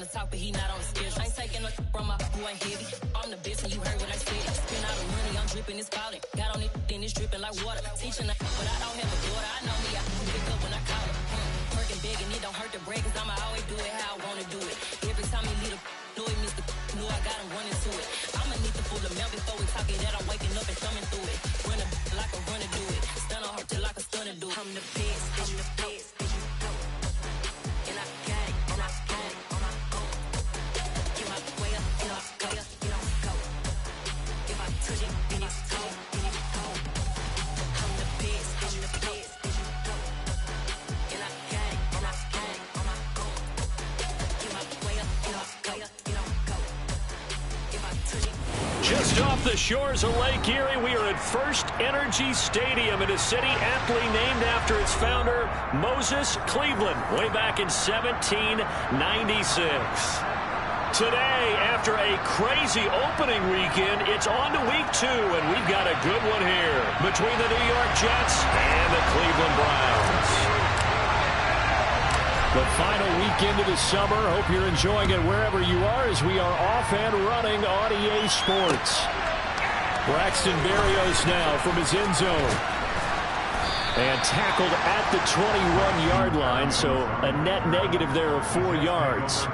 talk, but he not on the schedule. I ain't taking no from my who ain't heavy. I'm the best, and you heard what I said. Spend all the money, I'm dripping, it's falling. Got on it, then it's dripping like water. Teaching, but I don't have a daughter. I know me, I pick up when I call her. Working big, and it don't hurt to break, cause I'ma always do it how I wanna do it. Every time he leave the know it, Mr. Knew I got him running to it. I'ma need to full of milk before we talk it that I'm waking up and thumbing through it. Run a like a runner do it. Stun on her till like a stunner do it. I'm the best, I'm the best. And I got it, and I got it, and I go. Get my way up, and I go, and I go. If I touch it, then it's cold, then it's cold. I'm the best, I'm the best. And I got it, and I got it, and I go. Get my way up, and I go, and I go. If I touch it. Just off the shores of Lake Erie, we are at First Energy Stadium in a city aptly named after its founder, Moses Cleveland, way back in 1796. Today, after a crazy opening weekend, it's on to week 2, and we've got a good one here between the New York Jets and the Cleveland Browns. The final weekend of the summer. Hope you're enjoying it wherever you are as we are off and running on EA Sports. Braxton Berrios now from his end zone. And tackled at the 21-yard line, so a net negative there of 4 yards.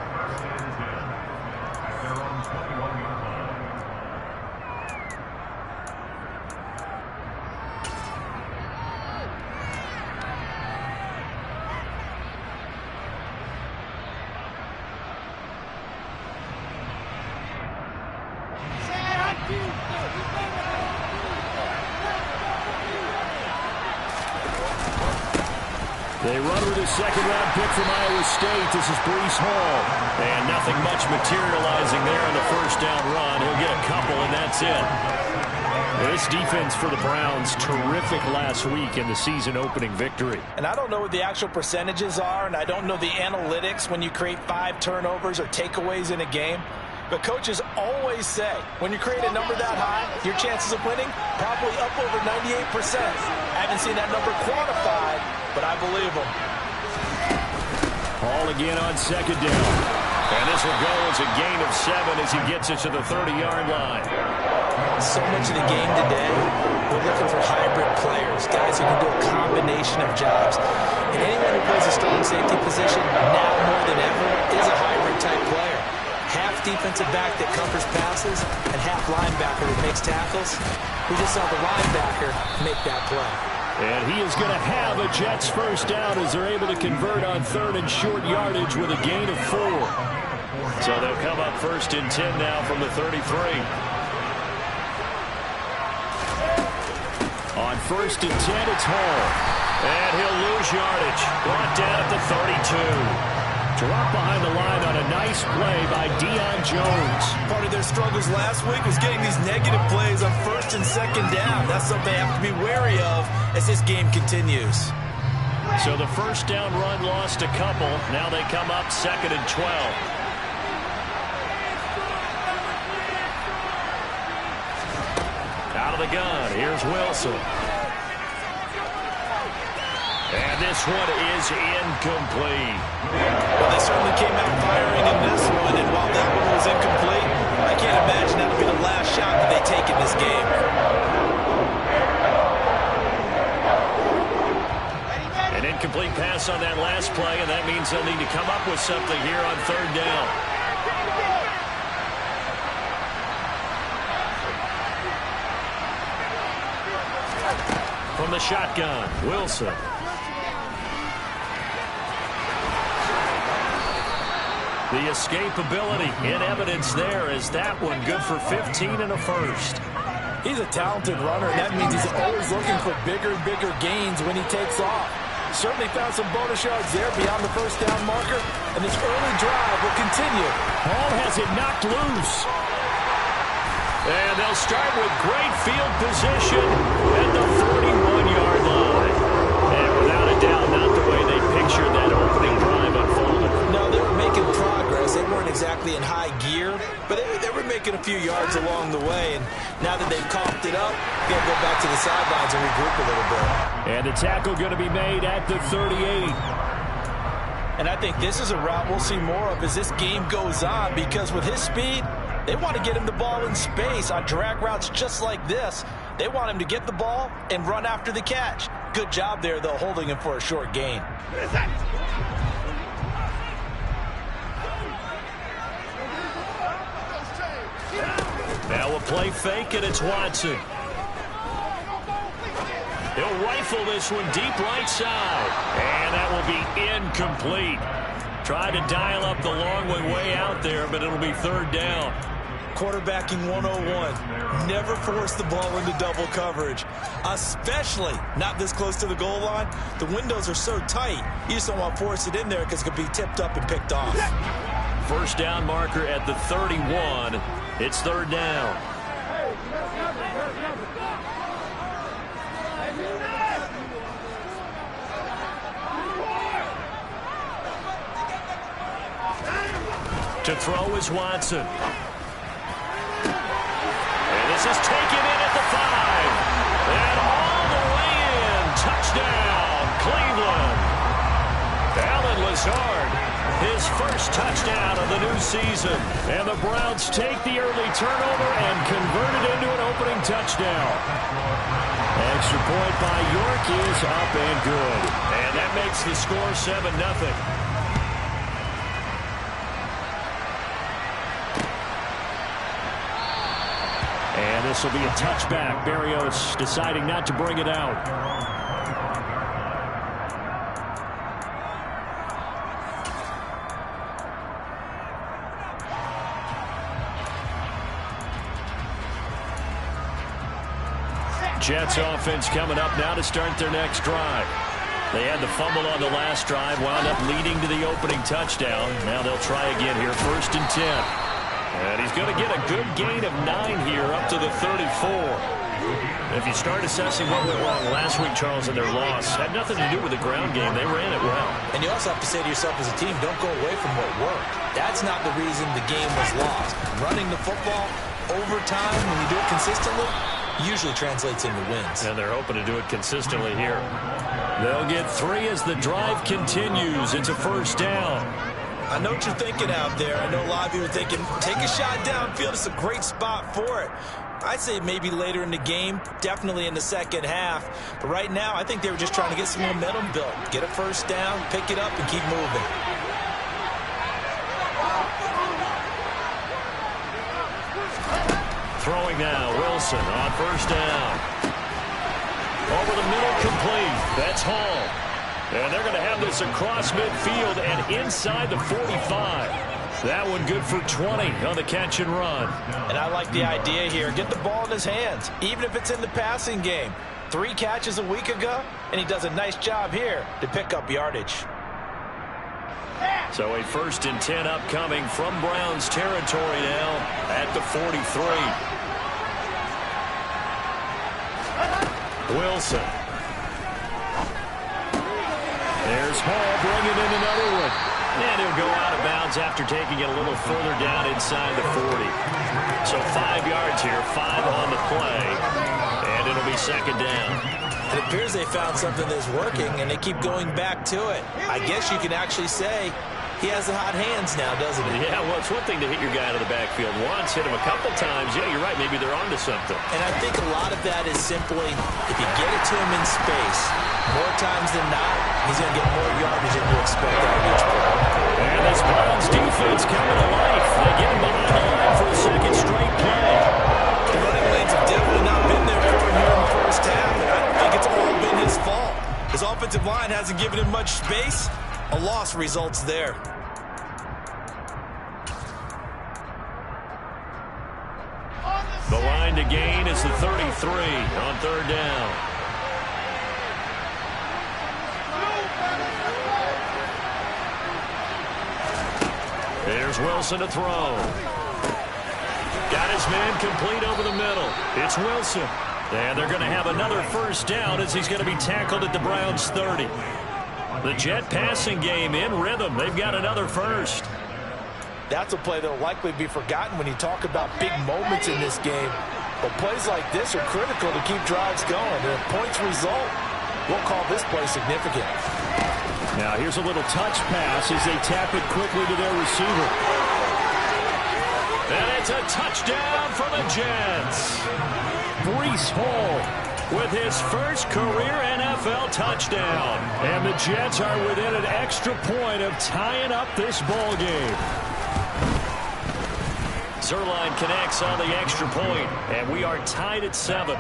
They run with a second-round pick from Iowa State. This is Breece Hall. And nothing much materializing there on the first down run. He'll get a couple, and that's it. This defense for the Browns, terrific last week in the season-opening victory. And I don't know what the actual percentages are, and I don't know the analytics when you create 5 turnovers or takeaways in a game. But coaches always say, when you create a number that high, your chances of winning probably up over 98%. I haven't seen that number quantified, but I believe them. Hall again on second down. And this will go as a gain of 7 as he gets it to the 30-yard line. So much of the game today, we're looking for hybrid players, guys who can do a combination of jobs. And anyone who plays a strong safety position, now more than ever, is a hybrid-type player. Half defensive back that covers passes and half linebacker that makes tackles. We just saw the linebacker make that play. And he is going to have a Jets first down as they're able to convert on 3rd and short yardage with a gain of 4. So they'll come up 1st and 10 now from the 33. On 1st and 10, it's Hall. And he'll lose yardage. Brought down at the 32. Drop behind the line on a nice play by Deion Jones. Part of their struggles last week was getting these negative plays on 1st and 2nd down. That's something they have to be wary of as this game continues. So the first down run lost a couple. Now they come up 2nd and 12. Out of the gun, here's Wilson. And this one is incomplete. Well, they certainly came out firing in this one, and while that one was incomplete, I can't imagine that'll be the last shot that they take in this game. An incomplete pass on that last play, and that means they'll need to come up with something here on 3rd down. From the shotgun, Wilson. The escapability in evidence there as that one good for 15 and a first. He's a talented runner, and that means he's always looking for bigger and bigger gains when he takes off. Certainly found some bonus yards there beyond the first down marker, and this early drive will continue. Hall has it knocked loose. And they'll start with great field position at the 41-yard line. And without a doubt, not the way they pictured that opening drive unfolded. No, they were making progress. They weren't exactly in high gear, but they were making a few yards along the way. And now that they've coughed it up, they're going to go back to the sidelines and regroup a little bit. And the tackle going to be made at the 38. And I think this is a route we'll see more of as this game goes on, because with his speed, they want to get him the ball in space on drag routes just like this. They want him to get the ball and run after the catch. Good job there, though, holding him for a short gain. Now a play fake, and it's Watson. He'll rifle this one deep right side. And that will be incomplete. Tried to dial up the long way out there, but it'll be third down. Quarterbacking 101. Never force the ball into double coverage, especially not this close to the goal line. The windows are so tight, you just don't want to force it in there because it could be tipped up and picked off. First down marker at the 31. It's third down. To throw is Watson. And this is taken in at the 5. And all the way in. Touchdown, Cleveland. Allen Lazard, his first touchdown of the new season. And the Browns take the early turnover and convert it into an opening touchdown. Extra point by York is up and good. And that makes the score 7-0. And this will be a touchback. Berrios deciding not to bring it out. Jets offense coming up now to start their next drive. They had the fumble on the last drive, wound up leading to the opening touchdown. Now they'll try again here, 1st and 10. And he's going to get a good gain of 9 here up to the 34. If you start assessing what went wrong last week, Charles, in their loss, had nothing to do with the ground game. They ran it well. And you also have to say to yourself as a team, don't go away from what worked. That's not the reason the game was lost. Running the football over time, when you do it consistently, usually translates into wins. And they're hoping to do it consistently here. They'll get 3 as the drive continues. It's a first down. I know what you're thinking out there. I know a lot of you are thinking, take a shot downfield. It's a great spot for it. I'd say maybe later in the game, definitely in the second half. But right now, I think they were just trying to get some momentum built. Get a first down, pick it up, and keep moving. Throwing now, Wilson on first down. Over the middle, complete. That's Hall. And they're going to have this across midfield and inside the 45. That one good for 20 on the catch and run. And I like the idea here. Get the ball in his hands, even if it's in the passing game. 3 catches a week ago, and he does a nice job here to pick up yardage. So a 1st and 10 upcoming from Browns territory now at the 43. Wilson. There's Hall bringing in another one. And he'll go out of bounds after taking it a little further down inside the 40. So 5 yards here, 5 on the play. And it'll be second down. It appears they found something that's working, and they keep going back to it. I guess you can actually say he has the hot hands now, doesn't he? Yeah, well, it's one thing to hit your guy out of the backfield once, hit him a couple times. Yeah, you're right. Maybe they're onto something. And I think a lot of that is simply if you get it to him in space, more times than not, he's going to get more yardage than you expect out of each play. And this Browns defense coming to life. They get him behind the line for a second straight play. The running lanes have definitely not been there for him here in the first half, and I don't think it's all been his fault. His offensive line hasn't given him much space. A loss results there. The line to gain is the 33 on third down. There's Wilson to throw. Got his man complete over the middle. It's Wilson. And they're going to have another first down as he's going to be tackled at the Browns' 30. The Jet passing game in rhythm. They've got another first. That's a play that will likely be forgotten when you talk about big moments in this game. But plays like this are critical to keep drives going. And if points result, we'll call this play significant. Now here's a little touch pass as they tap it quickly to their receiver. And it's a touchdown for the Jets. Breece Hall with his first career NFL touchdown. And the Jets are within an extra point of tying up this ball game. Zuerlein connects on the extra point, and we are tied at 7.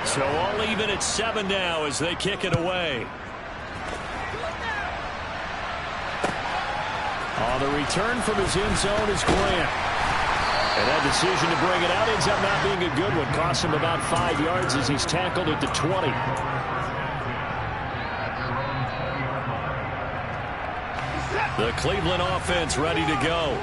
So all even at 7 now as they kick it away. On the return from his end zone is Grant. And that decision to bring it out ends up not being a good one. Costs him about 5 yards as he's tackled at the 20. The Cleveland offense ready to go.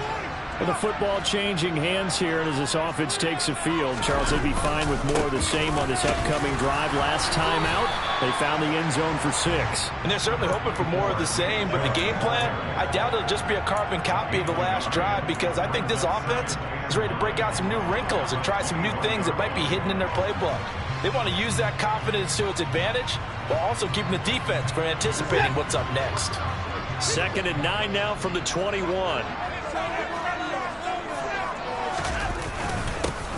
With the football changing hands here, and as this offense takes the field, Charles, they'd be fine with more of the same on this upcoming drive. Last time out, they found the end zone for 6. And they're certainly hoping for more of the same, but the game plan, I doubt it'll just be a carbon copy of the last drive, because I think this offense is ready to break out some new wrinkles and try some new things that might be hidden in their playbook. They want to use that confidence to its advantage, while also keeping the defense from anticipating what's up next. 2nd and 9 now from the 21.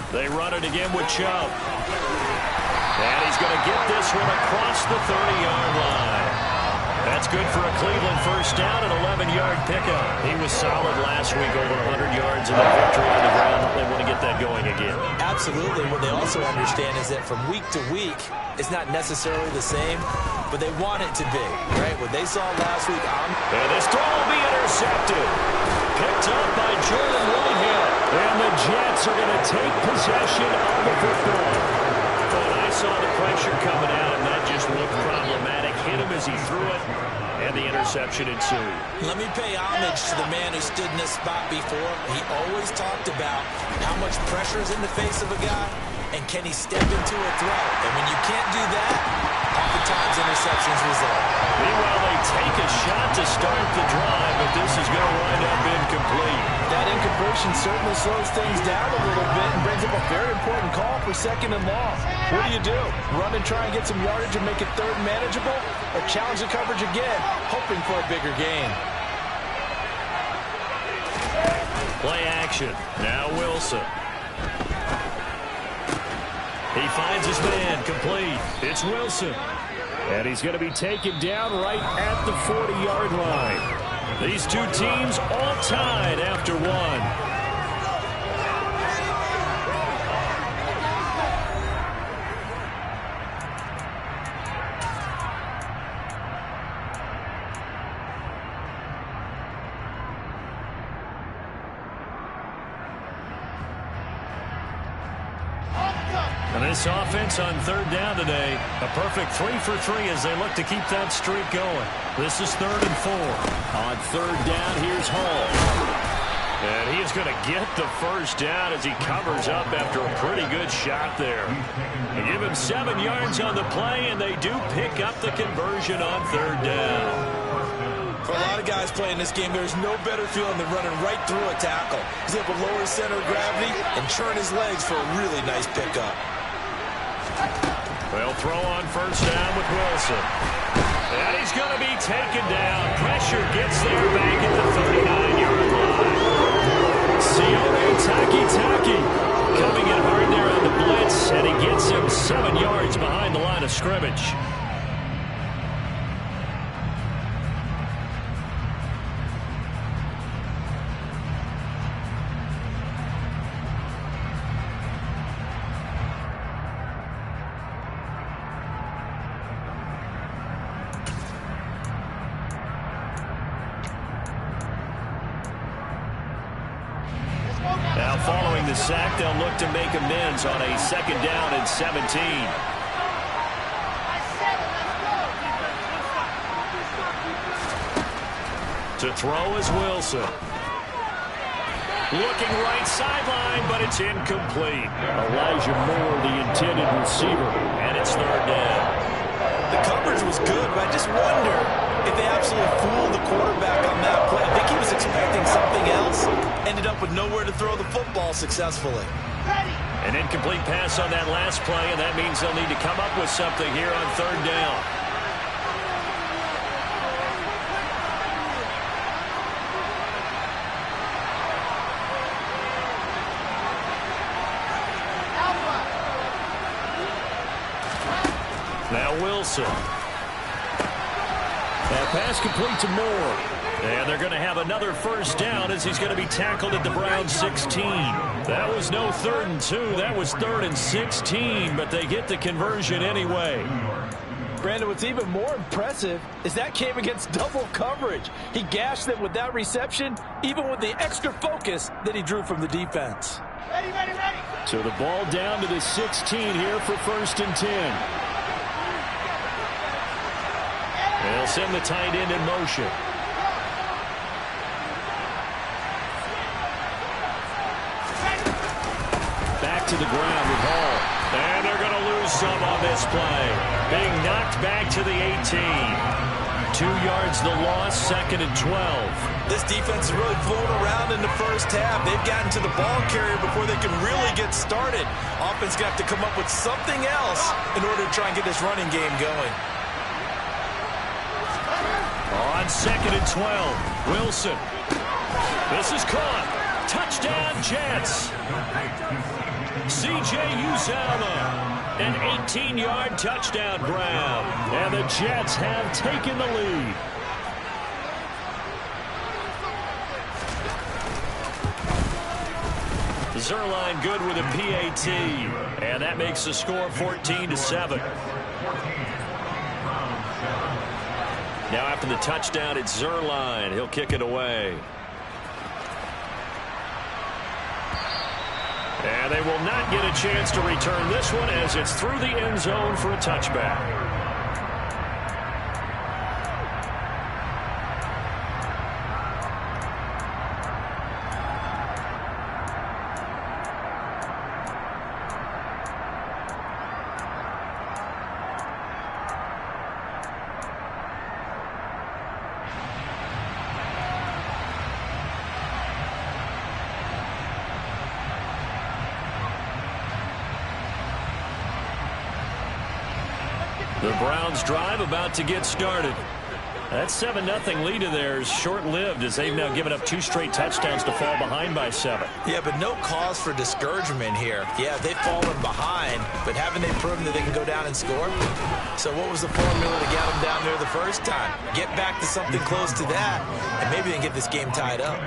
They run it again with Chubb. And he's going to get this one across the 30-yard line. That's good for a Cleveland first down, an 11-yard pickup. He was solid last week, over 100 yards in the victory on the ground. They want to get that going again. Absolutely. What they also understand is that from week to week, it's not necessarily the same, but they want it to be, right? What they saw last week. And this throw will be intercepted. Picked up by Jordan Whitehead. And the Jets are going to take possession of the football. But I saw the pressure coming at him. That just looked problematic. Hit him as he threw it, and the interception ensued. Let me pay homage to the man who stood in this spot before. He always talked about how much pressure is in the face of a guy, and can he step into a throw. And when you can't do that, oftentimes interceptions result. Meanwhile, they take a shot to start the drive, but this is going to wind up incomplete. That incompletion certainly slows things down a little bit and brings up a very important call for 2nd and long. What do? Run and try and get some yardage and make it 3rd and manageable, or challenge the coverage again, hoping for a bigger gain? Play action. Now Wilson. He finds his man, complete. It's Wilson. And he's going to be taken down right at the 40-yard line. These two teams all tied after 1. And this offense on 3rd down today, a perfect 3 for 3 as they look to keep that streak going. This is 3rd and 4. On 3rd down, here's Hall. And he is going to get the first down as he covers up after a pretty good shot there. They give him 7 yards on the play, and they do pick up the conversion on 3rd down. For a lot of guys playing this game, there's no better feeling than running right through a tackle. He's able to lower his center of gravity and churn his legs for a really nice pickup. They'll throw on 1st down with Wilson. And he's going to be taken down. Pressure gets there back at the 39-yard line. Sione Takitaki coming in hard there on the blitz, and he gets him 7 yards behind the line of scrimmage. Now following the sack, they'll look to make amends on a 2nd down and 17. To throw is Wilson. Looking right sideline, but it's incomplete. Elijah Moore, the intended receiver, and it's 3rd down. The coverage was good, but I just wonder if they absolutely fooled the quarterback on that play. I think he was expecting something else. Ended up with nowhere to throw the football successfully. An incomplete pass on that last play, and that means they'll need to come up with something here on third down. Now Wilson. That pass complete to Moore. And they're going to have another first down as he's going to be tackled at the Browns 16. That was no 3rd and 2. That was 3rd and 16, but they get the conversion anyway. Brandon, what's even more impressive is that came against double coverage. He gashed them with that reception, even with the extra focus that he drew from the defense. Ready. So the ball down to the 16 here for 1st and 10. They'll send the tight end in motion. Back to the ground with Hall. And they're going to lose some on this play. Being knocked back to the 18. 2 yards the loss, 2nd and 12. This defense is really flown around in the first half. They've gotten to the ball carrier before they can really get started. Offense going to have to come up with something else in order to try and get this running game going. On 2nd and 12, Wilson. This is caught. Touchdown, Jets. C.J. Uzomah, an 18-yard touchdown grab. And the Jets have taken the lead. Zuerlein good with a PAT. And that makes the score 14-7. Now after the touchdown, it's Zuerlein. He'll kick it away. And they will not get a chance to return this one as it's through the end zone for a touchback. The Browns drive about to get started. That 7-0 lead of theirs short-lived as they've now given up 2 straight touchdowns to fall behind by 7. Yeah, but no cause for discouragement here. Yeah, they've fallen behind, but haven't they proven that they can go down and score? So what was the formula to get them down there the first time? Get back to something close to that, and maybe they can get this game tied up.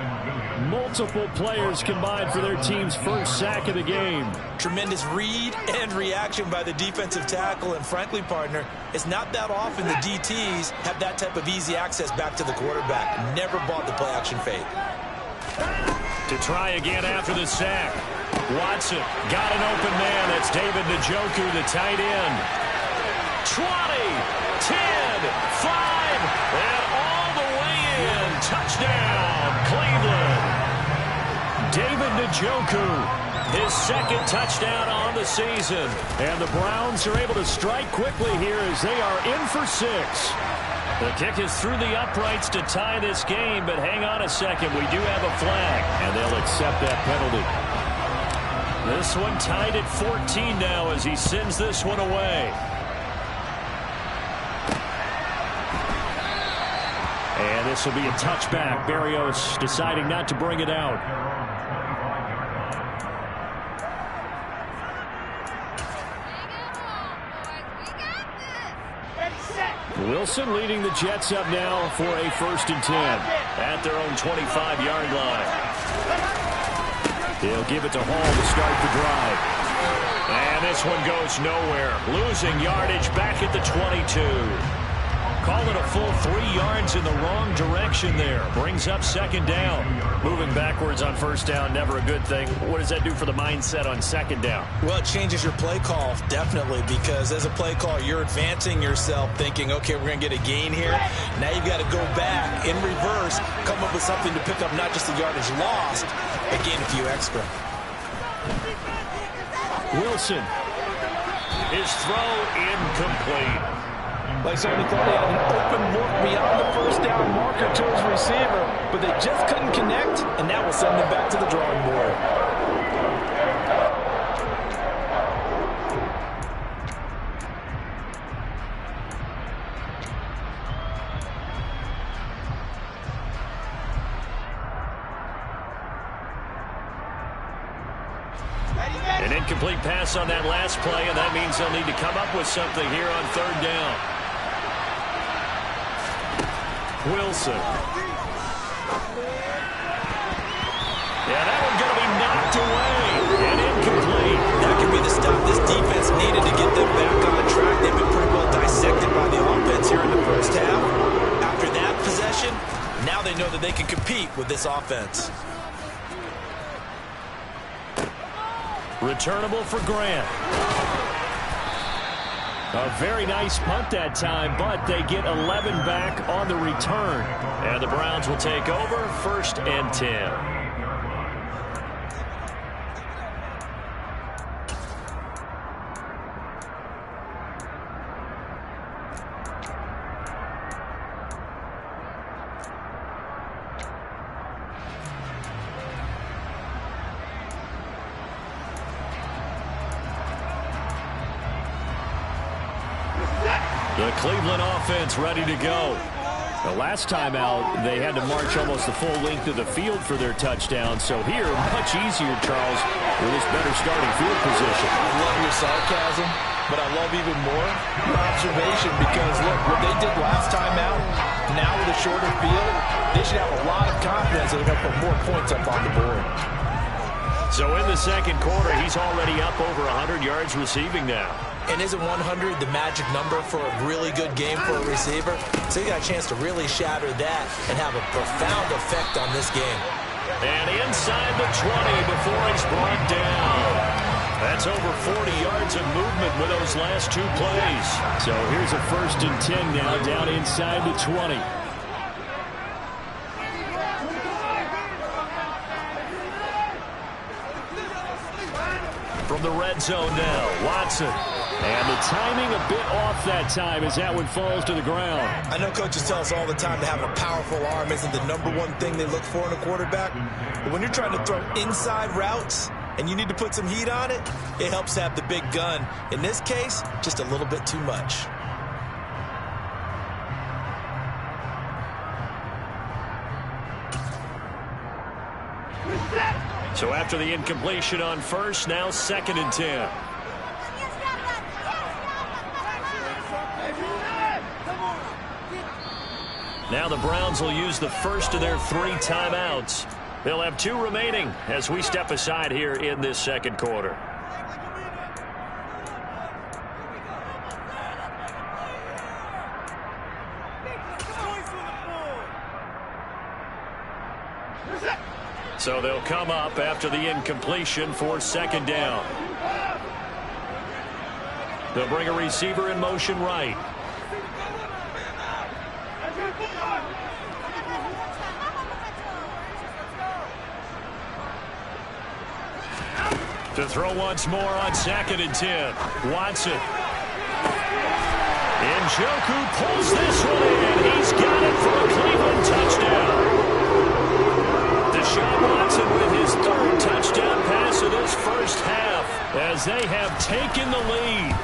Multiple players combined for their team's first sack of the game. Tremendous read and reaction by the defensive tackle, and frankly, partner, it's not that often the DTs have that type of easy access back to the quarterback. Never bought the play-action fake. To try again after the sack. Watson got an open man. That's David Njoku, the tight end. 20, 10, 5, and all the way in. Touchdown, Cleveland. David Njoku, his 2nd touchdown on the season. And the Browns are able to strike quickly here as they are in for 6. The kick is through the uprights to tie this game, but hang on a second. We do have a flag, and they'll accept that penalty. This one tied at 14 now as he sends this one away. And this will be a touchback. Berrios deciding not to bring it out. Wilson leading the Jets up now for a 1st and 10 at their own 25-yard line. He'll give it to Hall to start the drive. And this one goes nowhere. Losing yardage back at the 22. Call it a full 3 yards in the wrong direction there. Brings up 2nd down. Moving backwards on 1st down, never a good thing. What does that do for the mindset on 2nd down? Well, it changes your play call, definitely, because as a play call, you're advancing yourself thinking, okay, we're going to get a gain here. Now you've got to go back in reverse, come up with something to pick up not just the yardage lost, but gain a few extra. Wilson. His throw incomplete. Like somebody thought he had an open look beyond the 1st down marker to his receiver, but they just couldn't connect, and that will send them back to the drawing board. An incomplete pass on that last play, and that means they'll need to come up with something here on third down. Wilson. Yeah, that one's going to be knocked away and incomplete. That could be the stop this defense needed to get them back on track. They've been pretty well dissected by the offense here in the first half. After that possession, now they know that they can compete with this offense. Returnable for Grant. A very nice punt that time, but they get 11 back on the return. And the Browns will take over 1st and 10. The Cleveland offense ready to go. The last time out, they had to march almost the full length of the field for their touchdown. So here, much easier, Charles, with this better starting field position. I love your sarcasm, but I love even more your observation because, look, what they did last time out, now with a shorter field, they should have a lot of confidence that they're going to put more points up on the board. So in the second quarter, he's already up over 100 yards receiving now. And isn't 100 the magic number for a really good game for a receiver? So you got a chance to really shatter that and have a profound effect on this game. And inside the 20 before he's brought down. That's over 40 yards of movement with those last two plays. So here's a 1st and 10 now down inside the 20. From the red zone now, Watson. And the timing a bit off that time as that one falls to the ground. I know coaches tell us all the time that having a powerful arm isn't the #1 thing they look for in a quarterback. But when you're trying to throw inside routes and you need to put some heat on it, it helps to have the big gun. In this case, just a little bit too much. So after the incompletion on first, now 2nd and 10. Now the Browns will use the first of their 3 timeouts. They'll have 2 remaining as we step aside here in this second quarter. So they'll come up after the incompletion for 2nd down. They'll bring a receiver in motion right. To throw once more on 2nd and 10. Watson. Njoku pulls this one in. He's got it for a Cleveland touchdown. Deshaun Watson with his 3rd touchdown pass of this first half as they have taken the lead.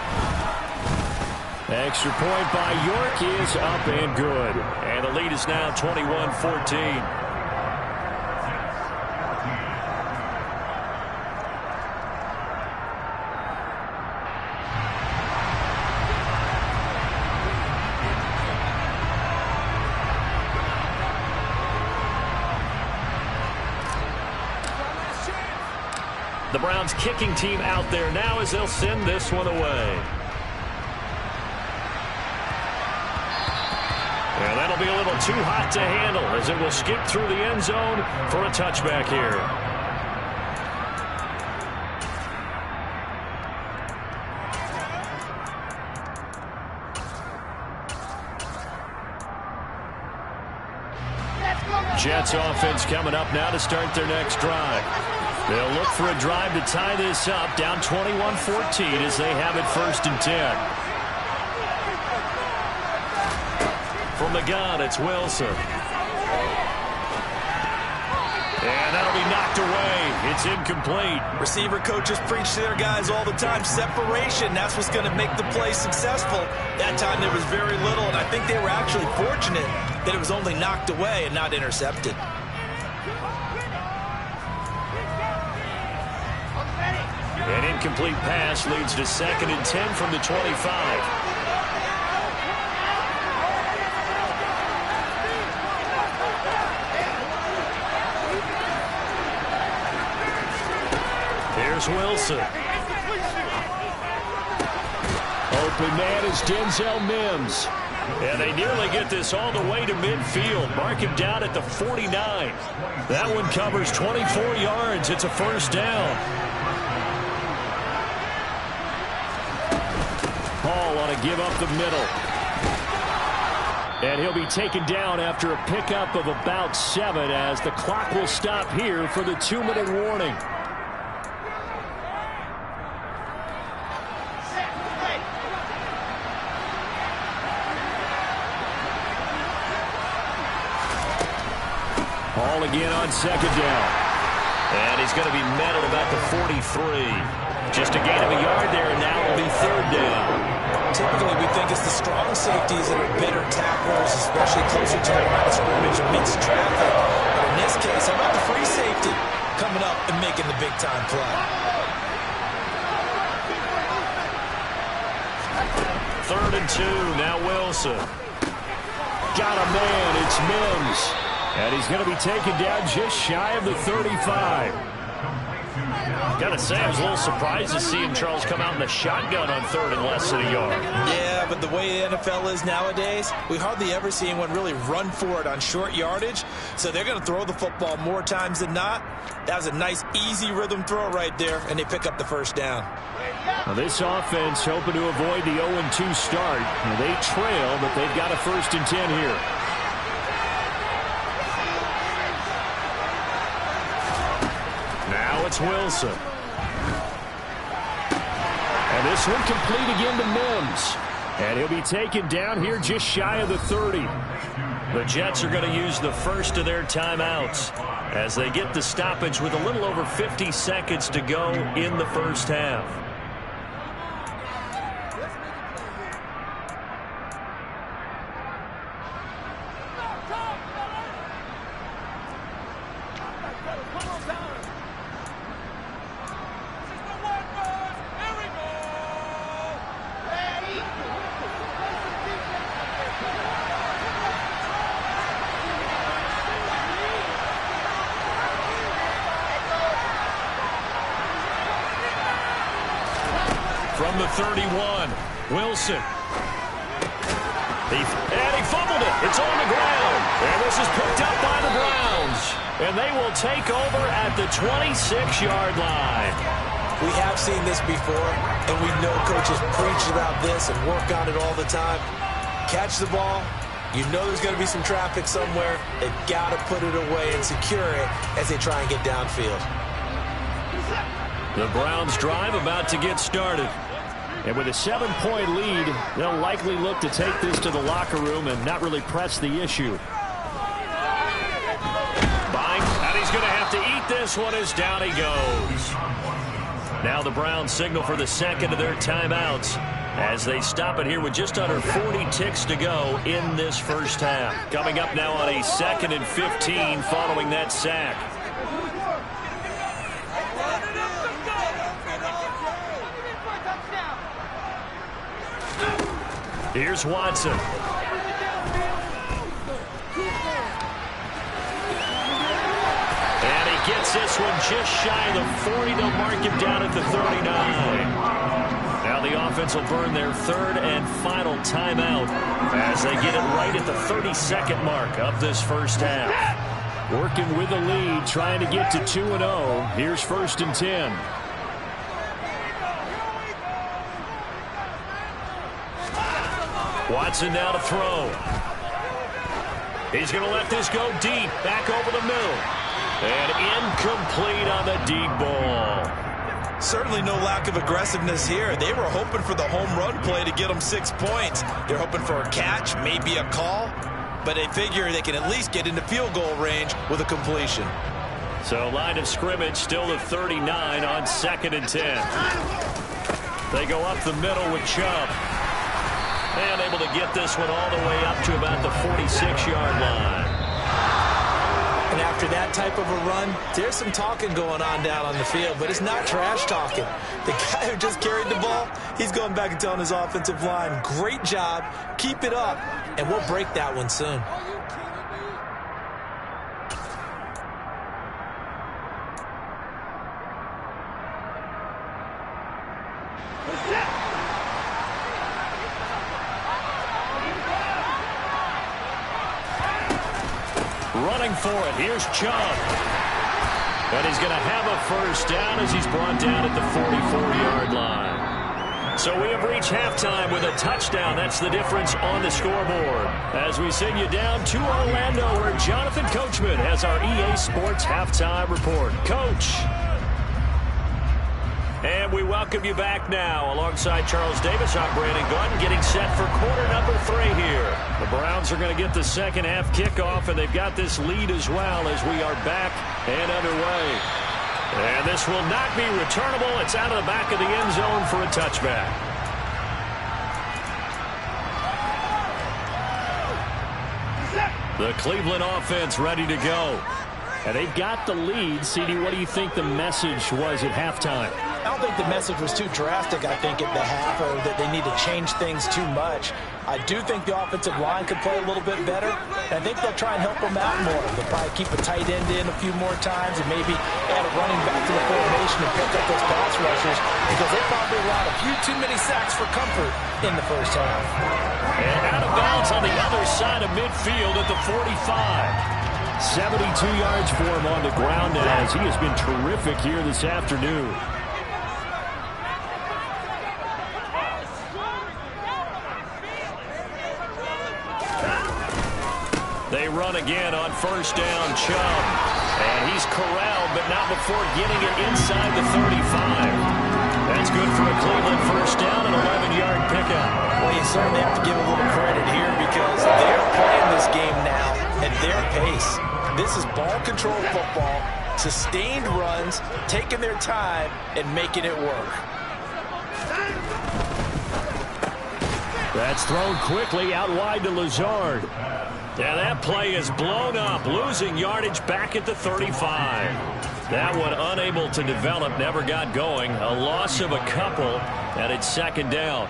Extra point by York is up and good. And the lead is now 21-14. The Browns kicking team out there now as they'll send this one away. And that'll be a little too hot to handle as it will skip through the end zone for a touchback here. Jets offense coming up now to start their next drive. They'll look for a drive to tie this up, down 21-14 as they have it 1st and 10. From the gun, it's Wilson. And that'll be knocked away. It's incomplete. Receiver coaches preach to their guys all the time. Separation, that's what's going to make the play successful. That time there was very little, and I think they were actually fortunate that it was only knocked away and not intercepted. An incomplete pass leads to 2nd and 10 from the 25. Here's Wilson. Open man is Denzel Mims. And they nearly get this all the way to midfield. Mark him down at the 49. That one covers 24 yards. It's a first down. Hall on a give up the middle. And he'll be taken down after a pickup of about 7 as the clock will stop here for the 2-minute warning. Hall again on 2nd down. And he's going to be met at about the 43. Just a gain of a yard there, and now it'll be 3rd down. Typically, we think it's the strong safeties that are better tacklers, especially closer to the line of scrimmage amidst traffic. But in this case, how about the free safety coming up and making the big-time play? 3rd and 2, now Wilson. Got a man, it's Mims. And he's going to be taken down just shy of the 35. Got to say, I was a little surprised to see him, Charles, come out in the shotgun on 3rd and less than a yard. Yeah, but the way the NFL is nowadays, we hardly ever see anyone really run for it on short yardage. So they're going to throw the football more times than not. That was a nice, easy rhythm throw right there, and they pick up the first down. Now this offense hoping to avoid the 0-2 start. They trail, but they've got a 1st and 10 here. Now it's Wilson. And this one complete again to Mims. And he'll be taken down here just shy of the 30. The Jets are going to use the first of their timeouts as they get the stoppage with a little over 50 seconds to go in the first half. From the 31, Wilson. And he fumbled it. It's on the ground. And this is picked up by the Browns. And they will take over at the 26-yard line. We have seen this before, and we know coaches preach about this and work on it all the time. Catch the ball. You know there's going to be some traffic somewhere. They've got to put it away and secure it as they try and get downfield. The Browns drive about to get started. And with a 7-point lead, they'll likely look to take this to the locker room and not really press the issue. Bang, and he's going to have to eat this one as down he goes. Now the Browns signal for the second of their timeouts as they stop it here with just under 40 ticks to go in this first half. Coming up now on a 2nd and 15 following that sack. Here's Watson. And he gets this one just shy of the 40. They'll mark him down at the 39. Now the offense will burn their 3rd and final timeout as they get it right at the 32nd mark of this first half. Working with the lead, trying to get to 2-0. Here's 1st and 10. Watson now to throw. He's going to let this go deep, back over the middle. And incomplete on the deep ball. Certainly no lack of aggressiveness here. They were hoping for the home run play to get them 6 points. They're hoping for a catch, maybe a call. But they figure they can at least get into field goal range with a completion. So line of scrimmage still to 39 on 2nd and 10. They go up the middle with Chubb. And able to get this one all the way up to about the 46-yard line. And after that type of a run, there's some talking going on down on the field, but it's not trash talking. The guy who just carried the ball, he's going back and telling his offensive line, great job, keep it up, and we'll break that one soon. Running for it, here's Chubb. And he's going to have a first down as he's brought down at the 44-yard line. So we have reached halftime with a touchdown. That's the difference on the scoreboard. As we send you down to Orlando, where Jonathan Coachman has our EA Sports Halftime Report. Coach. And we welcome you back now. Alongside Charles Davis, I'm Brandon Gunn, getting set for quarter number 3 here. The Browns are going to get the second half kickoff, and they've got this lead as well as we are back and underway. And this will not be returnable. It's out of the back of the end zone for a touchback. The Cleveland offense ready to go. And they've got the lead. CD, what do you think the message was at halftime? I don't think the message was too drastic, I think, at the half, or that they need to change things too much. I do think the offensive line could play a little bit better. And I think they'll try and help them out more. They'll probably keep a tight end in a few more times and maybe add a running back to the formation and pick up those pass rushers, because they probably allowed a few too many sacks for comfort in the first half. And out of bounds on the other side of midfield at the 45. 72 yards for him on the ground as he has been terrific here this afternoon. They run again on first down, Chubb. And he's corralled, but not before getting it inside the 35. That's good for a Cleveland first down, an 11-yard pickup. Well, you certainly have to give a little credit here, because they're playing this game now at their pace. This is ball control football, sustained runs, taking their time, and making it work. That's thrown quickly out wide to Lazard. Yeah, that play is blown up, losing yardage back at the 35. That one unable to develop, never got going. A loss of a couple, and it's second down.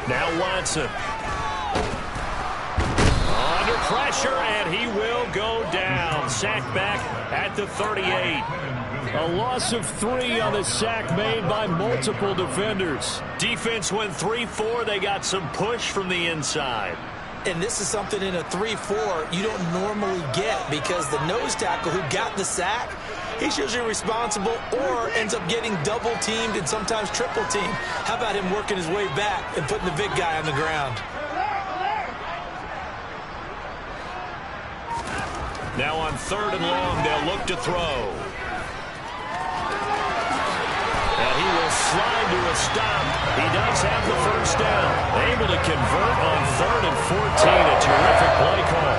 Now Watson. Under pressure, and he will go down. Sacked back at the 38. A loss of 3 on the sack made by multiple defenders. Defense went 3-4. They got some push from the inside. And this is something in a 3-4 you don't normally get, because the nose tackle who got the sack, he's usually responsible or ends up getting double-teamed and sometimes triple-teamed. How about him working his way back and putting the big guy on the ground? Now on third and long, they'll look to throw. And he will slide to a stop. He does have the first down. Able to convert on third and 14. A terrific play call.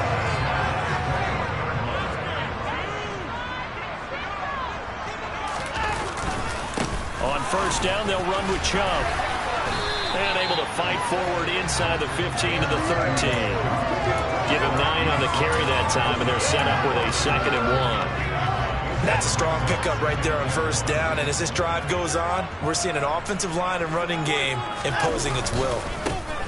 On first down, they'll run with Chubb. And able to fight forward inside the 15 to the 13. Give him 9 on the carry that time, and they're set up with a 2nd and 1. That's a strong pickup right there on first down, and as this drive goes on, we're seeing an offensive line and running game imposing its will.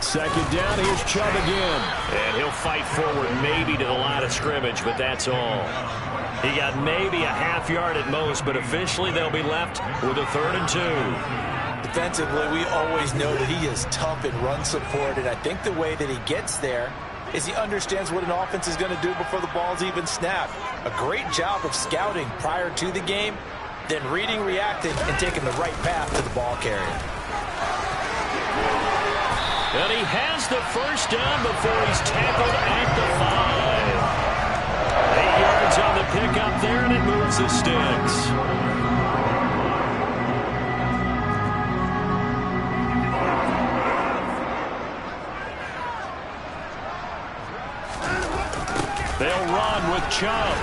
Second down, here's Chubb again. And he'll fight forward maybe to the line of scrimmage, but that's all. He got maybe a half yard at most, but officially they'll be left with a 3rd and 2. Defensively, we always know that he is tough in run support, and I think the way that he gets there is he understands what an offense is going to do before the ball's even snapped. A great job of scouting prior to the game, then reading, reacting, and taking the right path to the ball carrier. And he has the first down before he's tackled at the 5. 8 yards on the pickup there, and it moves the sticks. They'll run with Chubb.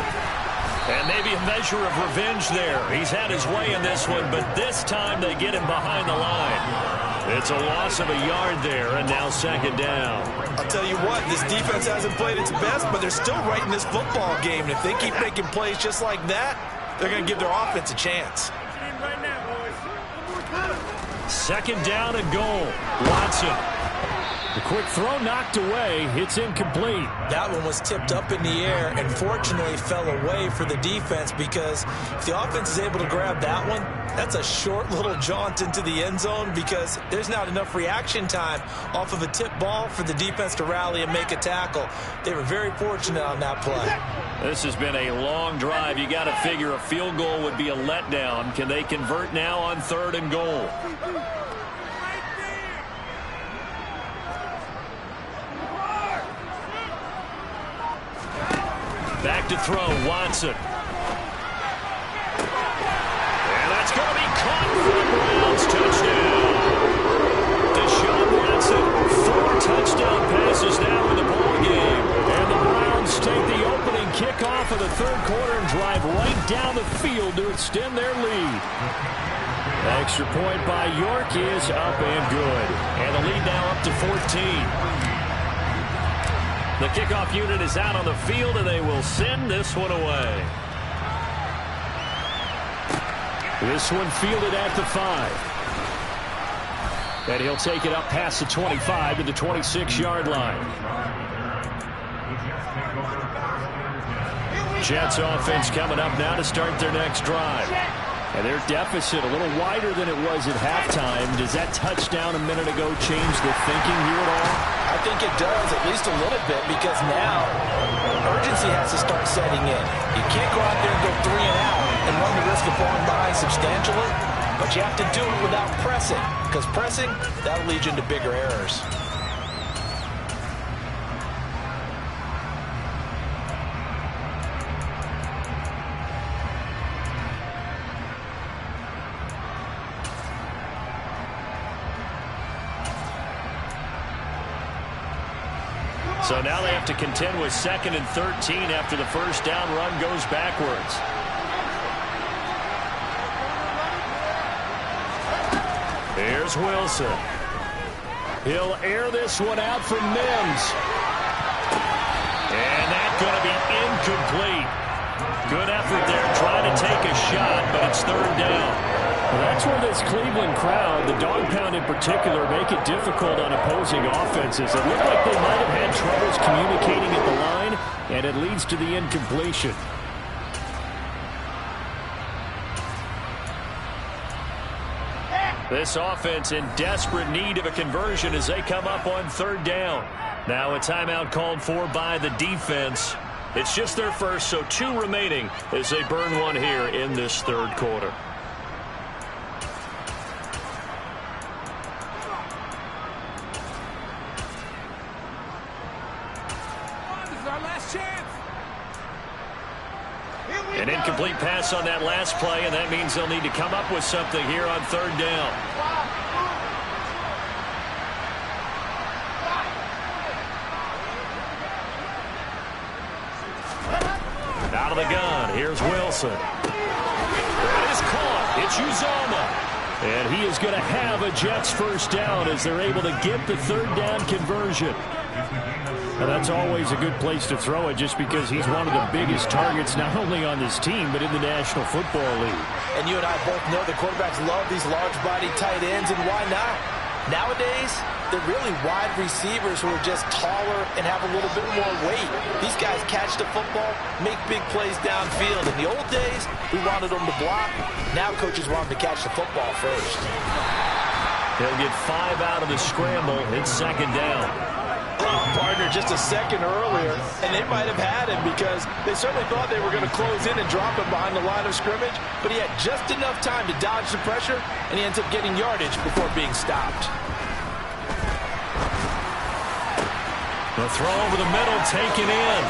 And maybe a measure of revenge there. He's had his way in this one, but this time they get him behind the line. It's a loss of a yard there, and now second down. I'll tell you what, this defense hasn't played its best, but they're still right in this football game. And if they keep making plays just like that, they're going to give their offense a chance. Second down and goal. Watson. The quick throw knocked away. It's incomplete. That one was tipped up in the air and fortunately fell away for the defense, because if the offense is able to grab that one, that's a short little jaunt into the end zone, because there's not enough reaction time off of a tip ball for the defense to rally and make a tackle. They were very fortunate on that play. This has been a long drive. You got to figure a field goal would be a letdown. Can they convert now on 3rd and goal? Back to throw, Watson. And that's going to be caught for the Browns. Touchdown. Deshaun Watson, 4 touchdown passes now in the ballgame. And the Browns take the opening kickoff of the 3rd quarter and drive right down the field to extend their lead. Extra point by York is up and good. And the lead now up to 14. The kickoff unit is out on the field, and they will send this one away. This one fielded at the 5. And he'll take it up past the 25 to the 26-yard line. Jets offense coming up now to start their next drive. And their deficit a little wider than it was at halftime. Does that touchdown a minute ago change the thinking here at all? I think it does, at least a little bit, because now urgency has to start setting in. You can't go out there and go 3 and out and run the risk of falling behind substantially, but you have to do it without pressing, because pressing, that'll lead you into bigger errors. So now they have to contend with 2nd and 13 after the first down run goes backwards. Here's Wilson. He'll air this one out for Mims. And that's going to be incomplete. Good effort there trying to take a shot, but it's 3rd down. Well, that's where this Cleveland crowd, the dog pound in particular, make it difficult on opposing offenses. It looked like they might have had troubles communicating at the line, and it leads to the incompletion. This offense in desperate need of a conversion as they come up on 3rd down. Now a timeout called for by the defense. It's just their first, so 2 remaining as they burn one here in this 3rd quarter. An incomplete pass on that last play, and that means they'll need to come up with something here on 3rd down. Out of the gun, here's Wilson. That is caught. It's Uzomah. And he is going to have a Jets first down as they're able to get the 3rd down conversion. Now, that's always a good place to throw it, just because he's one of the biggest targets not only on this team but in the National Football League. And you and I both know the quarterbacks love these large-bodied tight ends, and why not? Nowadays, they're really wide receivers who are just taller and have a little bit more weight. These guys catch the football, make big plays downfield. In the old days, we wanted them to block. Now coaches want them to catch the football first. They'll get 5 out of the scramble. It's 2nd down. Partner just a second earlier, and they might have had him because they certainly thought they were going to close in and drop him behind the line of scrimmage, but he had just enough time to dodge the pressure, and he ends up getting yardage before being stopped. The throw over the middle, taken in.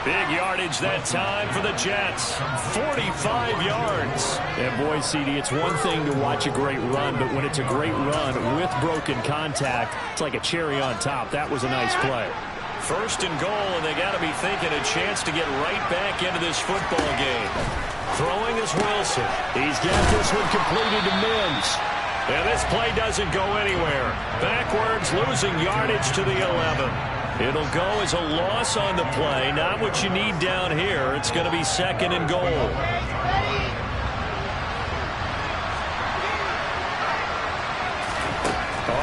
Big yardage that time for the Jets. 45 yards. And boy, CD, it's one thing to watch a great run, but when it's a great run with broken contact, it's like a cherry on top. That was a nice play. First and goal, and they got to be thinking a chance to get right back into this football game. Throwing is Wilson. He's got this one completed to Mims. And this play doesn't go anywhere. Backwards, losing yardage to the 11. It'll go as a loss on the play. Not what you need down here. It's going to be second and goal.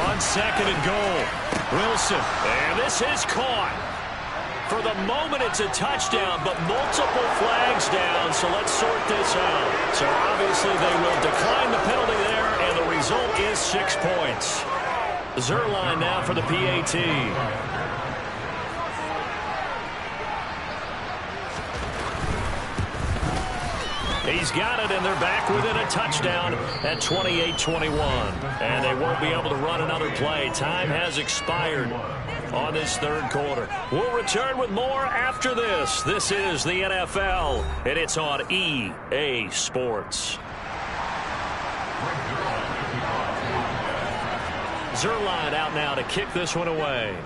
On second and goal, Wilson. And this is caught. For the moment, it's a touchdown, but multiple flags down, so let's sort this out. So obviously they will decline the penalty there, and the result is 6 points. Zuerlein now for the PAT. He's got it, and they're back within a touchdown at 28-21. And they won't be able to run another play. Time has expired on this third quarter. We'll return with more after this. This is the NFL, and it's on EA Sports. Zuerlein out now to kick this one away.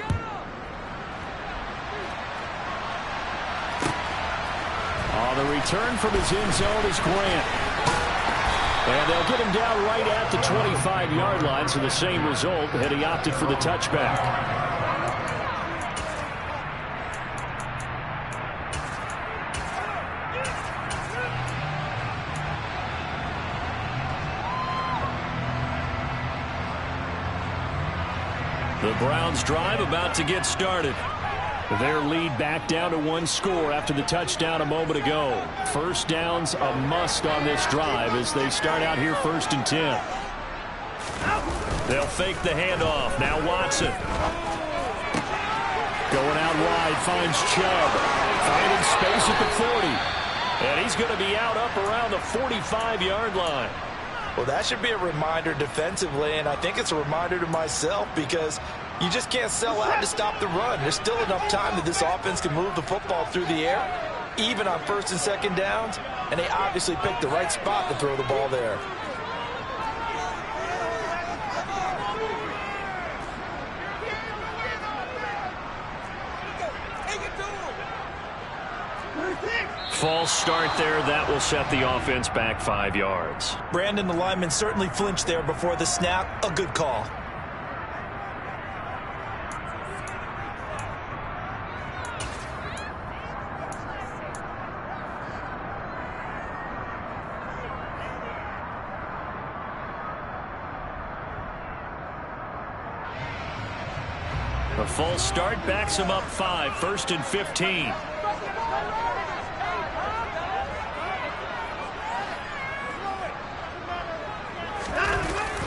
On the return from his end zone is Grant. And they'll get him down right at the 25-yard line, so the same result had he opted for the touchback. The Browns drive about to get started. Their lead back down to 1 score after the touchdown a moment ago. First down's a must on this drive as they start out here 1st and 10. They'll fake the handoff. Now Watson. Going out wide, finds Chubb. Finding space at the 40. And he's going to be out up around the 45-yard line. Well, that should be a reminder defensively, and I think it's a reminder to myself because you just can't sell out to stop the run. There's still enough time that this offense can move the football through the air, even on 1st and 2nd downs, and they obviously picked the right spot to throw the ball there. False start there. That will set the offense back 5 yards. Brandon, the lineman certainly flinched there before the snap. A good call. A false start backs him up 5, 1st and 15.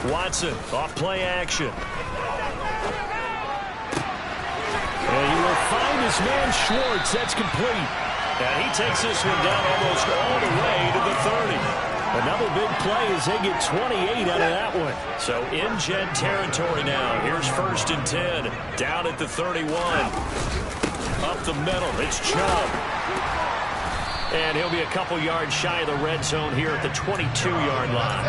Watson off play action. And he will find his man Schwartz. That's complete. And he takes this one down almost all the way to the 30. Another big play as they get 28 out of that one. So in Jet territory now. Here's 1st and 10. Down at the 31. Up the middle. It's Chubb. And he'll be a couple yards shy of the red zone here at the 22-yard line.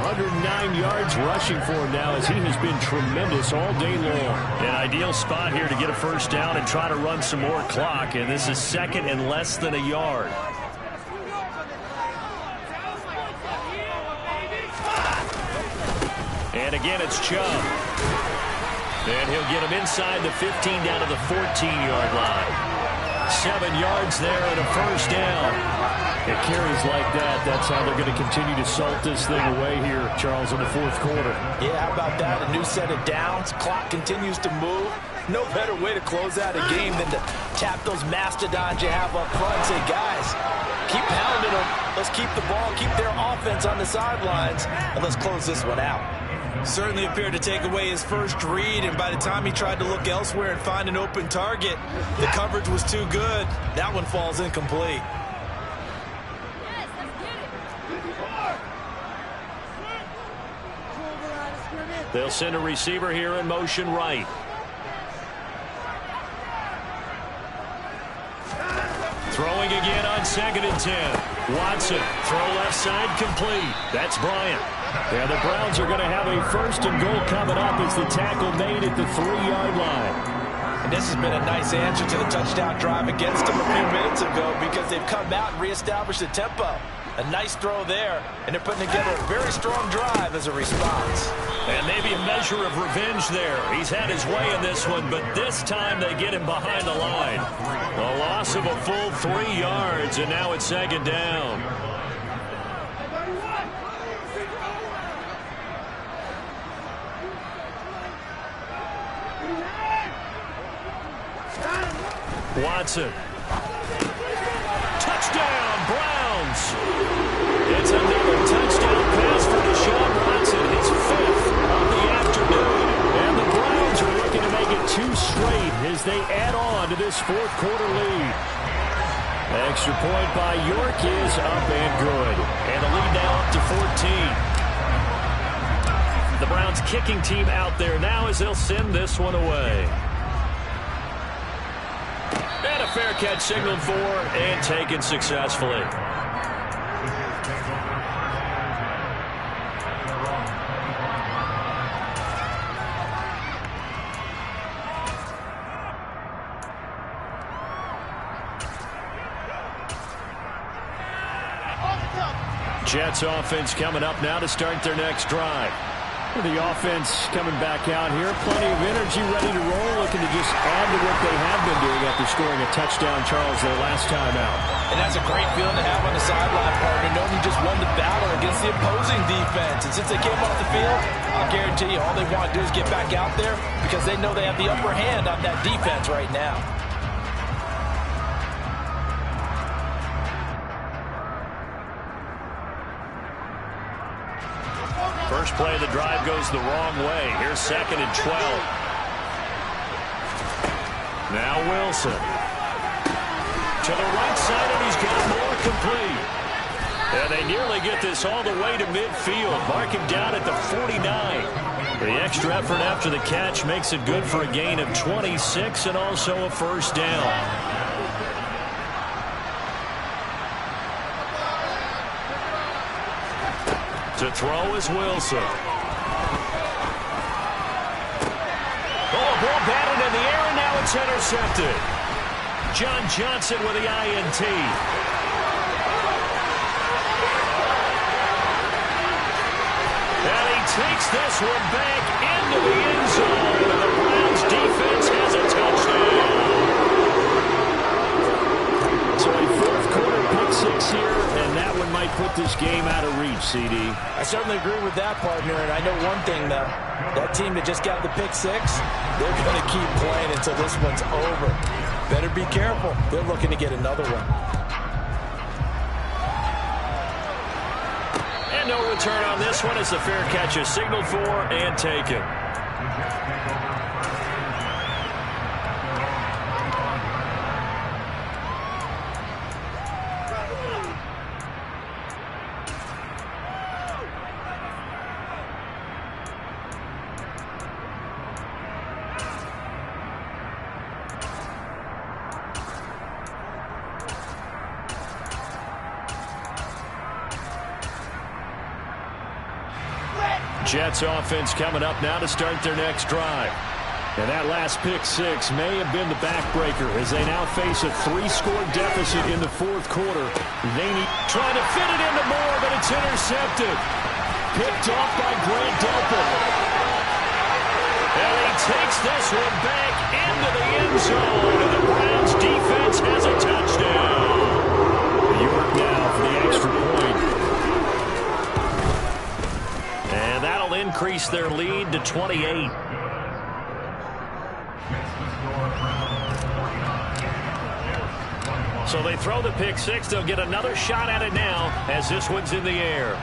109 yards rushing for him now as he has been tremendous all day long. An ideal spot here to get a first down and try to run some more clock. And this is 2nd and less than a yard. And again, it's Chubb. And he'll get him inside the 15 down to the 14-yard line. 7 yards there and a first down. It carries like that. That's how they're going to continue to salt this thing away here, Charles, in the 4th quarter. Yeah, how about that? A new set of downs. Clock continues to move. No better way to close out a game than to tap those mastodons you have up front and say, guys, keep pounding them. Let's keep the ball, keep their offense on the sidelines, and let's close this one out. Certainly appeared to take away his first read, and by the time he tried to look elsewhere and find an open target, the coverage was too good. That one falls incomplete. They'll send a receiver here in motion right. 2nd and 10. Watson, throw left side, complete. That's Bryant. And the Browns are going to have a 1st and goal coming up as the tackle made at the 3-yard line. And this has been a nice answer to the touchdown drive against them a few minutes ago because they've come out and reestablished the tempo. A nice throw there, and they're putting together a very strong drive as a response. And maybe a measure of revenge there. He's had his way in this one, but this time they get him behind the line. A loss of a full 3 yards, and now it's 2nd down. Watson. Touchdown, Browns. It's another touchdown pass for Deshaun Watson, his 5th of the afternoon. And the Browns are looking to make it 2 straight as they add on to this 4th quarter lead. Extra point by York is up and good. And the lead now up to 14. The Browns kicking team out there now as they'll send this one away. And a fair catch signaled for and taken successfully. Jets offense coming up now to start their next drive. The offense coming back out here. Plenty of energy, ready to roll, looking to just add to what they have been doing after scoring a touchdown, Charles, their last time out. And that's a great feeling to have on the sideline, partner, knowing you just won the battle against the opposing defense. And since they came off the field, I'll guarantee you all they want to do is get back out there because they know they have the upper hand on that defense right now. First play of the drive goes the wrong way. Here's 2nd and 12. Now Wilson. To the right side, and he's got more complete. And they nearly get this all the way to midfield. Mark him down at the 49. The extra effort after the catch makes it good for a gain of 26 and also a 1st down. To throw is Wilson. Oh, ball batted in the air, and now it's intercepted. John Johnson with the INT. And he takes this one back into the end zone, and the Browns defense has a touchdown. So a 4th quarter pick 6 here, and that one might put this game out of reach, CD. I certainly agree with that, partner, and I know one thing, though. That team that just got the pick 6, they're going to keep playing until this one's over. Better be careful. They're looking to get another one. And no return on this one as the fair catch is signaled for and taken. Jets offense coming up now to start their next drive. And that last pick 6 may have been the backbreaker as they now face a 3-score deficit in the 4th quarter. They need trying to fit it into Moore, but it's intercepted. Picked off by Grant Delpit. And he takes this one back into the end zone, and the Browns defense has a touchdown. York now for the extra point. And that'll increase their lead to 28. So they throw the pick 6. They'll get another shot at it now as this one's in the air.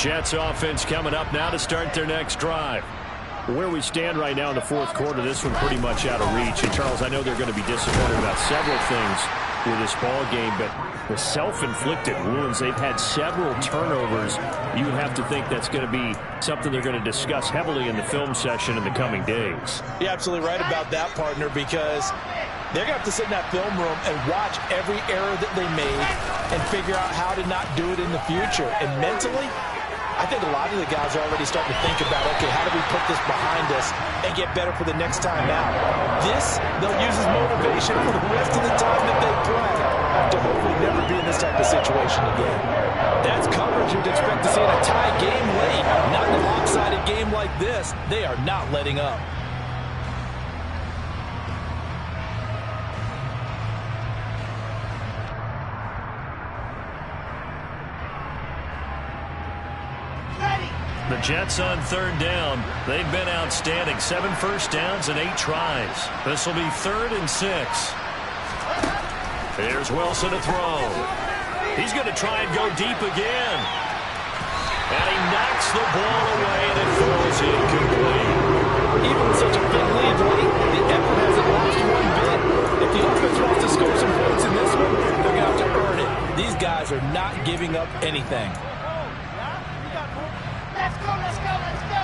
Jets offense coming up now to start their next drive. Where we stand right now in the fourth quarter, this one pretty much out of reach. And, Charles, I know they're going to be disappointed about several things with this ball game, but the self-inflicted wounds, they've had several turnovers. You would have to think that's going to be something they're going to discuss heavily in the film session in the coming days. You're absolutely right about that, partner, because they're going to have to sit in that film room and watch every error that they made and figure out how to not do it in the future. And mentally, I think a lot of the guys are already starting to think about, okay, how do we put this behind us and get better for the next time out? This, they'll use as motivation for the rest of the time that they play to hopefully never be in this type of situation again. That's coverage you'd expect to see in a tie game late. Not in a lopsided game like this. They are not letting up. The Jets on third down. They've been outstanding. 7 first downs and 8 tries. This will be 3rd and 6. Here's Wilson to throw. He's going to try and go deep again. And he knocks the ball away and it falls incomplete. Even with such a big lead late, the effort hasn't lost one bit. If the offense wants to score some points in this one, they're going to have to earn it. These guys are not giving up anything. Let's go, let's go, let's go!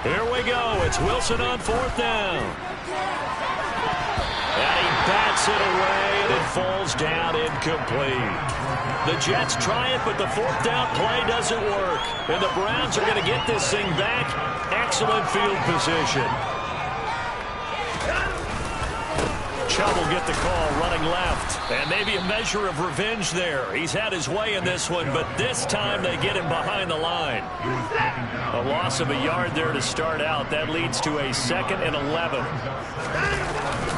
Here we go. It's Wilson on 4th down. And he bats it away, and it falls down incomplete. The Jets try it, but the 4th down play doesn't work. And the Browns are going to get this thing back. Excellent field position. Chubb will get the call running left. And maybe a measure of revenge there. He's had his way in this one, but this time they get him behind the line. A loss of a yard there to start out. That leads to a 2nd and 11.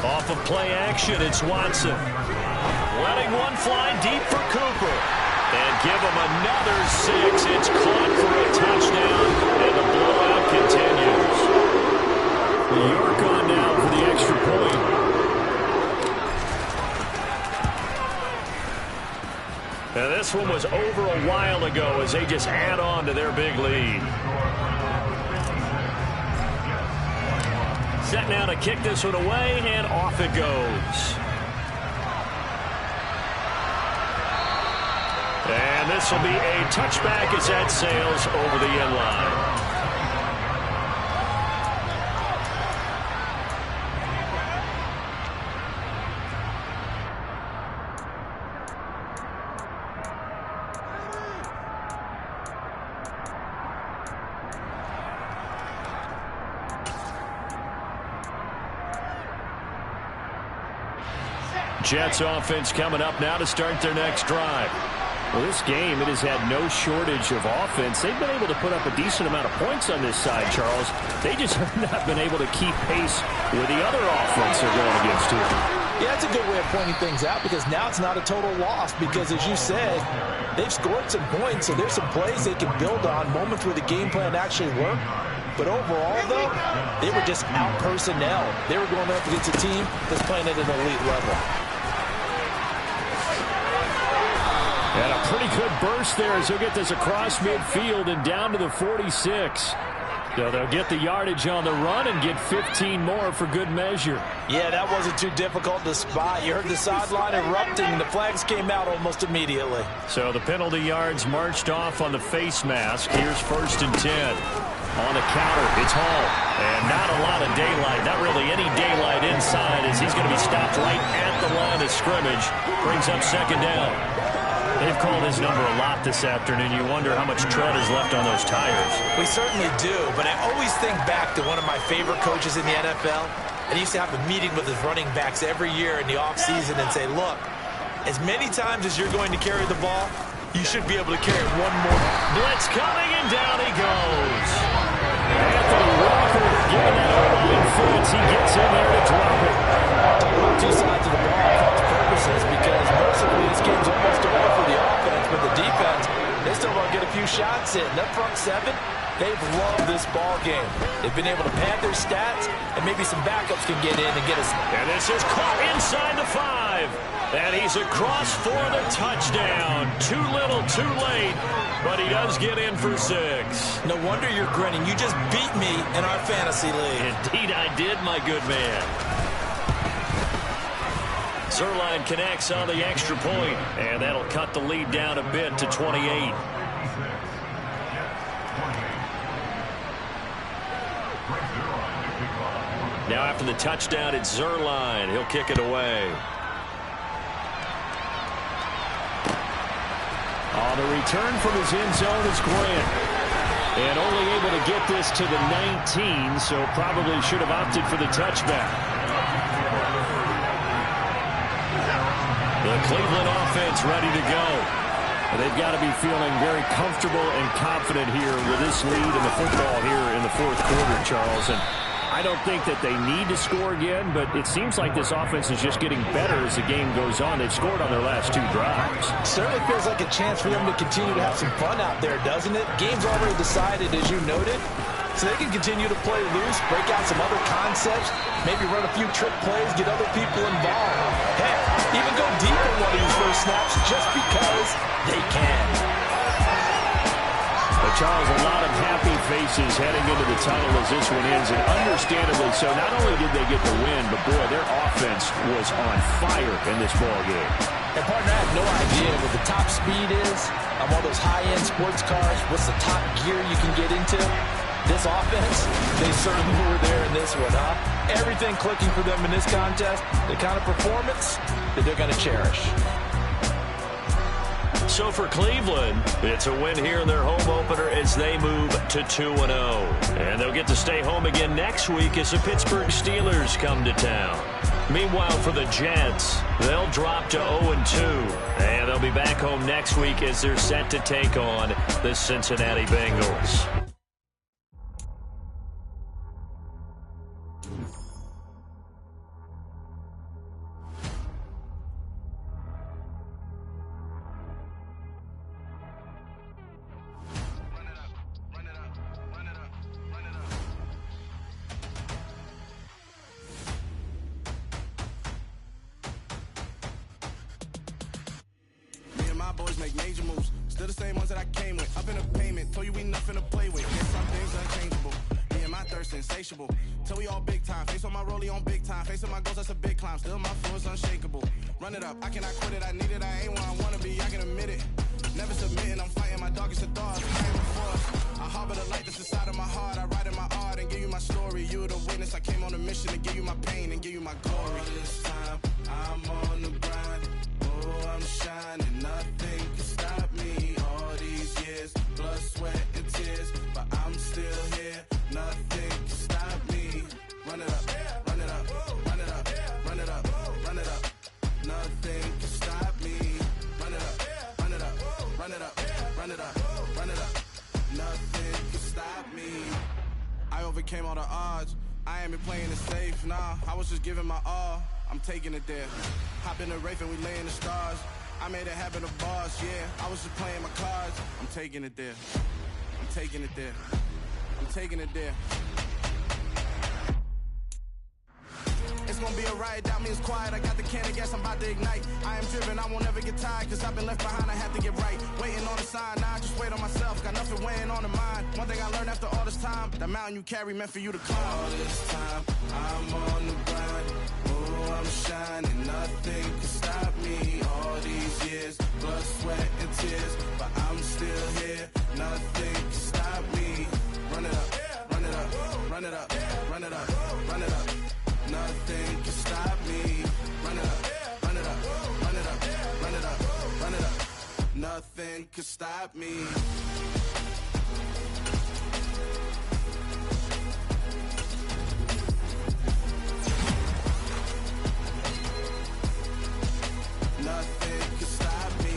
Off of play action, it's Watson. Letting one fly deep for Cooper. And give him another 6. It's caught for a touchdown, and the blowout continues. York on now for the extra point. Now this one was over a while ago as they just add on to their big lead. Set now to kick this one away, and off it goes. And this will be a touchback as that sails over the end line. Jets offense coming up now to start their next drive. Well, this game, it has had no shortage of offense. They've been able to put up a decent amount of points on this side, Charles. They just have not been able to keep pace with the other offense they're going against here. Yeah, that's a good way of pointing things out because now it's not a total loss because, as you said, they've scored some points, so there's some plays they can build on, moments where the game plan actually worked. But overall, though, they were just out personnel. They were going up against a team that's playing at an elite level. And a pretty good burst there as he'll get this across midfield and down to the 46. So they'll get the yardage on the run and get 15 more for good measure. Yeah, that wasn't too difficult to spot. You heard the sideline erupting, and the flags came out almost immediately. So the penalty yards marched off on the face mask. Here's 1st and 10. On the counter, it's Hall. And not a lot of daylight, not really any daylight inside as he's going to be stopped right at the line of scrimmage. Brings up 2nd down. They've called his number a lot this afternoon. You wonder how much tread is left on those tires. We certainly do, but I always think back to one of my favorite coaches in the NFL. And he used to have a meeting with his running backs every year in the offseason and say, look, as many times as you're going to carry the ball, you should be able to carry it one more. Blitz coming, and down he goes. Anthony Walker giving that O-line fits. He gets in there to drop it. Talk about two sides of the ball for its purposes because mercifully this game's almost over for the offense, but the defense, they still want to get a few shots in. They're front 7. They've loved this ball game. They've been able to pad their stats, and maybe some backups can get in and get us. And this is caught inside the 5. And he's across for the touchdown. Too little, too late, but he does get in for 6. No wonder you're grinning. You just beat me in our fantasy league. Indeed I did, my good man. Zuerlein connects on the extra point, and that'll cut the lead down a bit to 28. Now after the touchdown, it's Zuerlein. He'll kick it away. On the return from his end zone is Grant. And only able to get this to the 19, so probably should have opted for the touchback. The Cleveland offense ready to go. And they've got to be feeling very comfortable and confident here with this lead in the football here in the fourth quarter, Charles. And I don't think that they need to score again, but it seems like this offense is just getting better as the game goes on. They've scored on their last 2 drives. Certainly feels like a chance for them to continue to have some fun out there, doesn't it? Game's already decided, as you noted, so they can continue to play loose, break out some other concepts, maybe run a few trick plays, get other people involved. Heck, even go deep on one of these first snaps just because they can. But Charles, a lot of happy faces heading into the tunnel as this one ends, and understandably so. Not only did they get the win, but boy, their offense was on fire in this ball game. And partner, I have no idea what the top speed is on one of those high-end sports cars. What's the top gear you can get into? This offense, they certainly were there in this one, huh? Everything clicking for them in this contest, the kind of performance that they're going to cherish. So for Cleveland, it's a win here in their home opener as they move to 2-0. And they'll get to stay home again next week as the Pittsburgh Steelers come to town. Meanwhile, for the Jets, they'll drop to 0-2. And they'll be back home next week as they're set to take on the Cincinnati Bengals. Boys make major moves, still the same ones that I came with. Up in the payment, told you we nothing to play with. Yeah, some things unchangeable. Me and my thirst insatiable. Till we all big time. Face on my rollie on big time. Facing my goals, that's a big climb. Still my flow is unshakable. Run it up, I cannot quit it. I need it, I ain't where I wanna be. I can admit it. Never submitting, I'm fighting my darkest of thoughts. I am a force. I harbor the light that's inside of my heart. I write in my art and give you my story. You the witness. I came on a mission to give you my pain and give you my glory. All this time, I'm on the grind. Oh, I'm shining. Nothing can stop me. All these years, blood, sweat, and tears. But I'm still here. Nothing can stop me. Run it up, run it up, run it up, run it up, run it up. Nothing can stop me. Run it up, run it up, run it up, run it up, run it up. Nothing can stop me. I overcame all the odds. I ain't been playing it safe, nah. I was just giving my all. I'm taking it there. Hop in the Wraith and we lay in the stars. I made it happen to boss, yeah. I was just playing my cards. I'm taking it there. I'm taking it there. I'm taking it there. It's gonna be a riot, doubt me it's quiet. I got the can of gas, I'm about to ignite. I am driven, I won't ever get tired, cause I've been left behind, I have to get right. Waiting on the sign, now I just wait on myself. Got nothing weighing on the mind. One thing I learned after all this time, the mountain you carry meant for you to climb. All this time, I'm on the grind. Oh, I'm shining, nothing can stop me. All these years, blood, sweat, and tears. But I'm still here, nothing can stop me. Run it up, run it up, run it up, run it up, run it up. Nothing can stop me. Run it up, run it up, run it up, run it up, run it up. Nothing can stop me. Nothing can stop me.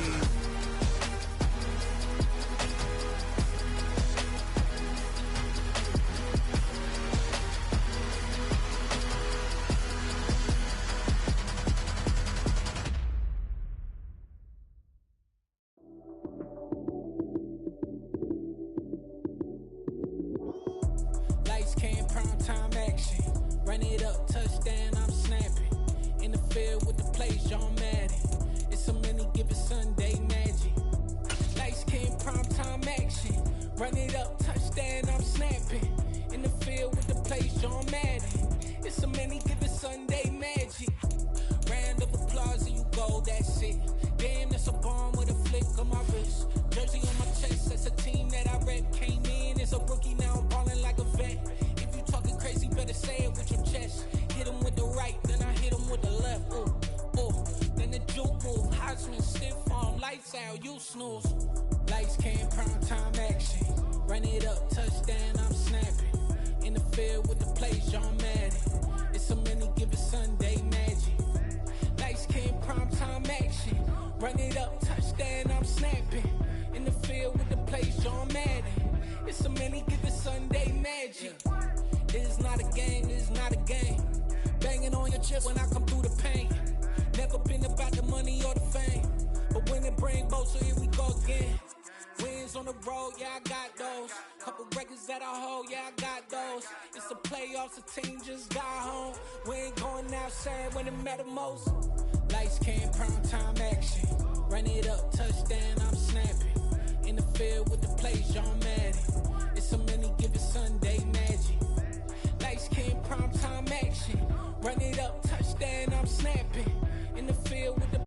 touchdown, I'm snapping. In the field with the plays, John Madden. It's a many given Sunday magic. Lights came primetime action. Run it up, touchdown, I'm snapping. In the field with the plays, John Madden. It's a many given Sunday magic. Round of applause and you go, that's it. Damn, that's a bomb with a flick on my wrist. Jersey on my chest, that's a team that I rep. Came in as a rookie, now I'm ballin' like a vet. If you talking crazy, better say it with your chest. Hit him with the right, then I hit him with the left. Ooh, ooh, then the juke move. Heisman stiff arm, lights out, you snooze. Lights came, prime time action. Run it up, touchdown, I'm snapping. In the field with the plays, John Madden. It's a many given Sunday magic. Lights came, prime time action. Run it up, touchdown, I'm snapping. In the field with the plays, John Madden. It's a many given Sunday magic. This is not a game, this is not a game. Banging on your chest when I come through the pain. Never been about the money or the fame. But when it bring both, so here we go again. Wins on the road, yeah, I got those. Couple records that I hold, yeah, I got those. It's the playoffs, the team just got home. We ain't going outside when it matter most. Lights came, prime time action. Run it up, touchdown, I'm snapping. In the field with the plays, John Madden. It's a many given Sunday magic. Lights came, prime time action. Run it up, touchdown, I'm snapping. In the field with the